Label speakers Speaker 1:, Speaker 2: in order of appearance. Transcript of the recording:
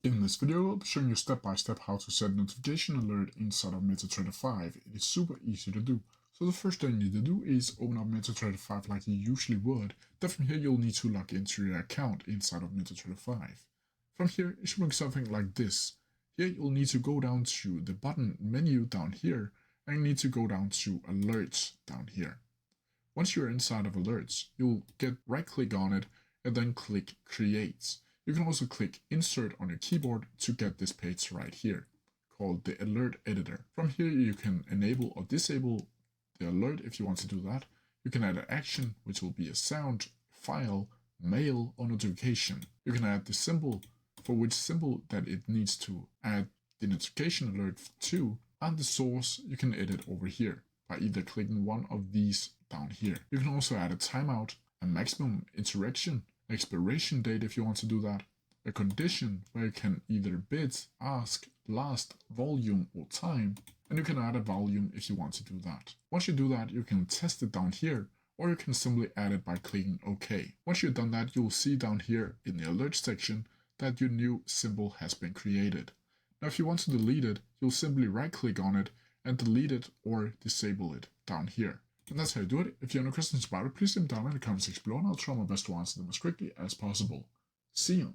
Speaker 1: In this video, I'll be showing you step by step how to set notification alert inside of MT 5. It is super easy to do. So the first thing you need to do is open up MT 5 like you usually would. Then from here, you'll need to log into your account inside of MT 5. From here, it should look something like this. Here, you'll need to go down to the button menu down here, and you need to go down to alerts down here. Once you're inside of alerts, you'll right click on it and then click create. You can also click insert on your keyboard to get this page right here called the alert editor. From here you can enable or disable the alert if you want to do that. You can add an action, which will be a sound, file, mail, or notification. You can add the symbol for which symbol that it needs to add the notification alert to, and the source you can edit over here by either clicking one of these down here. You can also add a timeout, a maximum interaction, expiration date if you want to do that, a condition where you can either bid, ask, last, volume, or time, and you can add a volume if you want to do that. Once you do that, you can test it down here, or you can simply add it by clicking OK. Once you've done that, you'll see down here in the alert section that your new symbol has been created. Now if you want to delete it, you'll simply right click on it and delete it or disable it down here. And that's how you do it. If you have any questions about it, please leave them down in the comments section below and I'll try my best to answer them as quickly as possible. See you.